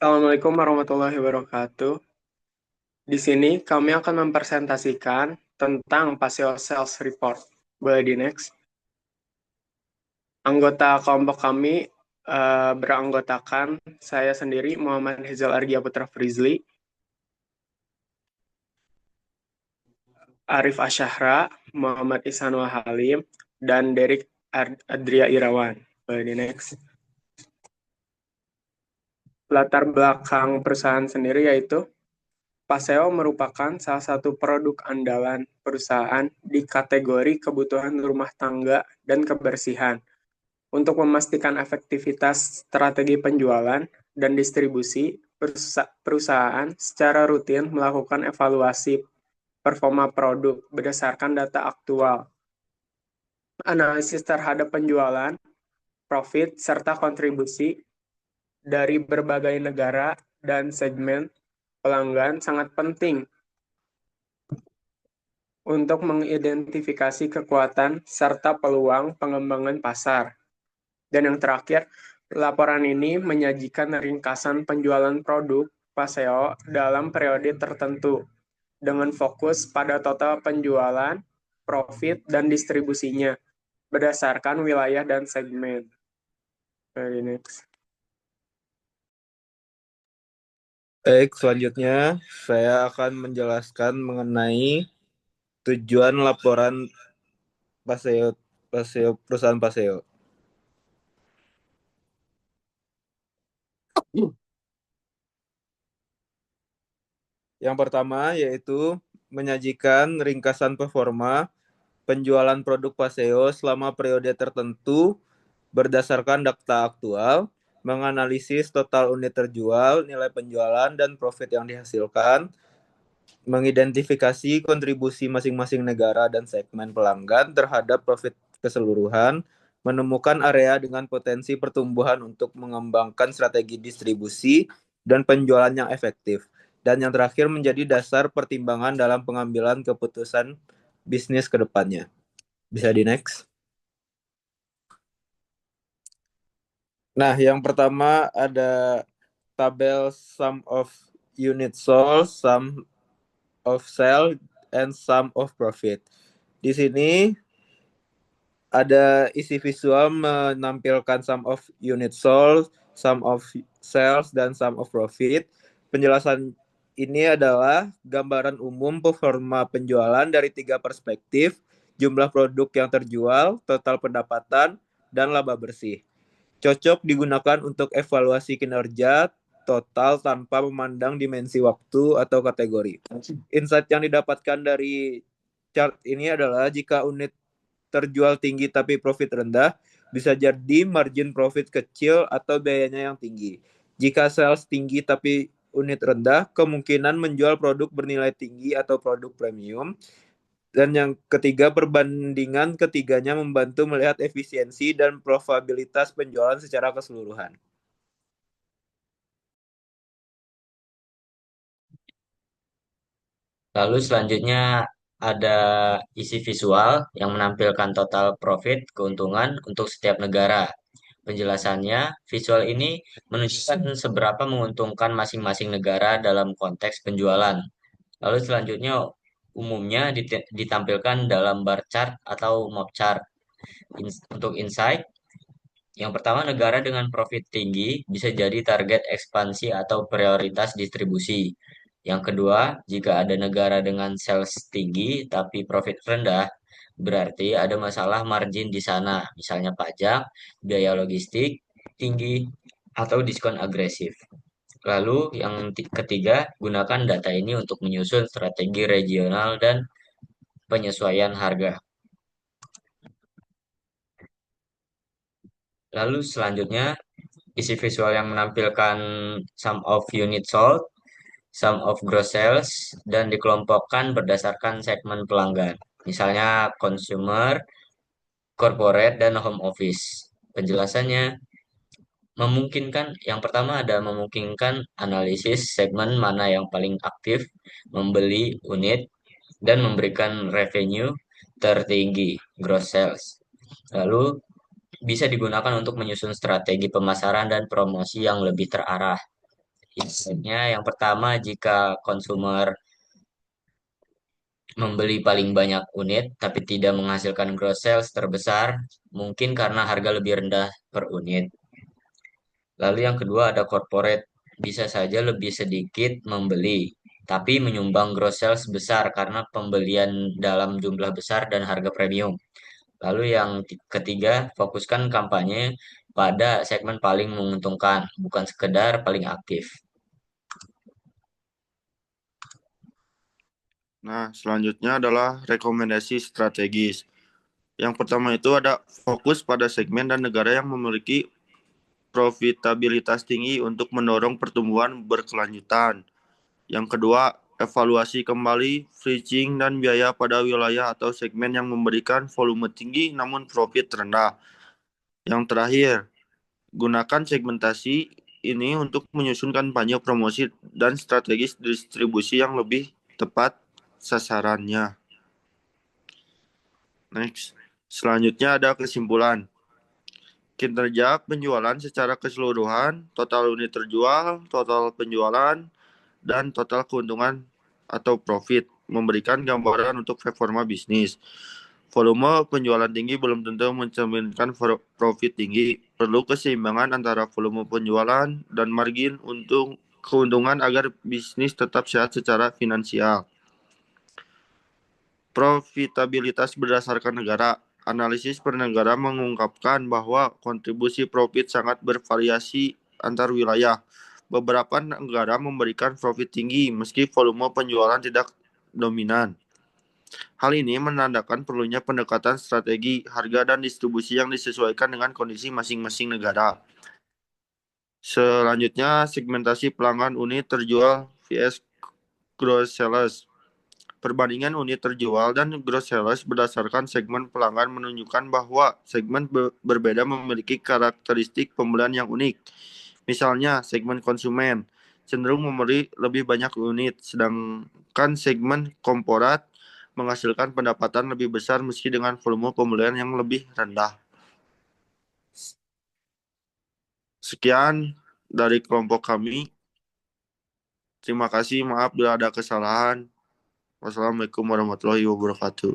Assalamualaikum warahmatullahi wabarakatuh. Di sini kami akan mempresentasikan tentang Paseo Sales Report. Boleh di next. Anggota kelompok kami beranggotakan saya sendiri Muhammad Hizal Argia Putra Frizli, Arif Asyahra, Muhammad Ihsanul Halim, dan Derek Adria Irawan. Boleh di next. Latar belakang perusahaan sendiri yaitu Paseo merupakan salah satu produk andalan perusahaan di kategori kebutuhan rumah tangga dan kebersihan. Untuk memastikan efektivitas strategi penjualan dan distribusi, perusahaan secara rutin melakukan evaluasi performa produk berdasarkan data aktual, analisis terhadap penjualan, profit, serta kontribusi dari berbagai negara dan segmen pelanggan sangat penting untuk mengidentifikasi kekuatan serta peluang pengembangan pasar. Dan yang terakhir, laporan ini menyajikan ringkasan penjualan produk Paseo dalam periode tertentu dengan fokus pada total penjualan, profit, dan distribusinya berdasarkan wilayah dan segmen. Very next. Baik, selanjutnya saya akan menjelaskan mengenai tujuan laporan Paseo, perusahaan Paseo. Yang pertama yaitu menyajikan ringkasan performa penjualan produk Paseo selama periode tertentu berdasarkan data aktual, menganalisis total unit terjual, nilai penjualan, dan profit yang dihasilkan, mengidentifikasi kontribusi masing-masing negara dan segmen pelanggan terhadap profit keseluruhan, menemukan area dengan potensi pertumbuhan untuk mengembangkan strategi distribusi dan penjualan yang efektif. Dan yang terakhir menjadi dasar pertimbangan dalam pengambilan keputusan bisnis ke depannya. Bisa di next. Nah, yang pertama ada tabel sum of unit sold, sum of sale, and sum of profit. Di sini ada isi visual menampilkan sum of unit sold, sum of sales, dan sum of profit. Penjelasan ini adalah gambaran umum performa penjualan dari 3 perspektif, jumlah produk yang terjual, total pendapatan, dan laba bersih. Cocok digunakan untuk evaluasi kinerja total tanpa memandang dimensi waktu atau kategori. Insight yang didapatkan dari chart ini adalah jika unit terjual tinggi tapi profit rendah, bisa jadi margin profit kecil atau biayanya yang tinggi. Jika sales tinggi tapi unit rendah, kemungkinan menjual produk bernilai tinggi atau produk premium. Dan yang ketiga, perbandingan ketiganya membantu melihat efisiensi dan probabilitas penjualan secara keseluruhan. Lalu selanjutnya ada isi visual yang menampilkan total profit keuntungan untuk setiap negara. Penjelasannya, visual ini menunjukkan seberapa menguntungkan masing-masing negara dalam konteks penjualan. Lalu selanjutnya umumnya ditampilkan dalam bar chart atau mob chart. Untuk insight, yang pertama, negara dengan profit tinggi bisa jadi target ekspansi atau prioritas distribusi. Yang kedua, jika ada negara dengan sales tinggi tapi profit rendah, berarti ada masalah margin di sana, misalnya pajak, biaya logistik tinggi, atau diskon agresif. Lalu yang ketiga, gunakan data ini untuk menyusun strategi regional dan penyesuaian harga. Lalu selanjutnya, isi visual yang menampilkan sum of unit sold, sum of gross sales, dan dikelompokkan berdasarkan segmen pelanggan. Misalnya consumer, corporate, dan home office. Penjelasannya memungkinkan, yang pertama ada memungkinkan analisis segmen mana yang paling aktif membeli unit dan memberikan revenue tertinggi, gross sales. Lalu bisa digunakan untuk menyusun strategi pemasaran dan promosi yang lebih terarah. Insight-nya yang pertama, jika konsumer membeli paling banyak unit tapi tidak menghasilkan gross sales terbesar, mungkin karena harga lebih rendah per unit. Lalu yang kedua ada corporate, bisa saja lebih sedikit membeli, tapi menyumbang gross sales besar karena pembelian dalam jumlah besar dan harga premium. Lalu yang ketiga, fokuskan kampanye pada segmen paling menguntungkan, bukan sekedar paling aktif. Nah, selanjutnya adalah rekomendasi strategis. Yang pertama itu ada fokus pada segmen dan negara yang memiliki profitabilitas tinggi untuk mendorong pertumbuhan berkelanjutan. Yang kedua, evaluasi kembali bridging dan biaya pada wilayah atau segmen yang memberikan volume tinggi namun profit rendah. Yang terakhir, gunakan segmentasi ini untuk menyusun kampanye promosi dan strategis distribusi yang lebih tepat sasarannya. Next. Selanjutnya ada kesimpulan. Kinerja penjualan secara keseluruhan, total unit terjual, total penjualan, dan total keuntungan atau profit memberikan gambaran untuk performa bisnis. Volume penjualan tinggi belum tentu mencerminkan profit tinggi. Perlu keseimbangan antara volume penjualan dan margin untuk keuntungan agar bisnis tetap sehat secara finansial. Profitabilitas berdasarkan negara. Analisis per negara mengungkapkan bahwa kontribusi profit sangat bervariasi antar wilayah. Beberapa negara memberikan profit tinggi meski volume penjualan tidak dominan. Hal ini menandakan perlunya pendekatan strategi harga dan distribusi yang disesuaikan dengan kondisi masing-masing negara. Selanjutnya, segmentasi pelanggan unit terjual vs gross sales. Perbandingan unit terjual dan gross sales berdasarkan segmen pelanggan menunjukkan bahwa segmen berbeda memiliki karakteristik pembelian yang unik. Misalnya, segmen konsumen cenderung membeli lebih banyak unit, sedangkan segmen korporat menghasilkan pendapatan lebih besar meski dengan volume pembelian yang lebih rendah. Sekian dari kelompok kami. Terima kasih, maaf bila ada kesalahan. Wassalamualaikum warahmatullahi wabarakatuh.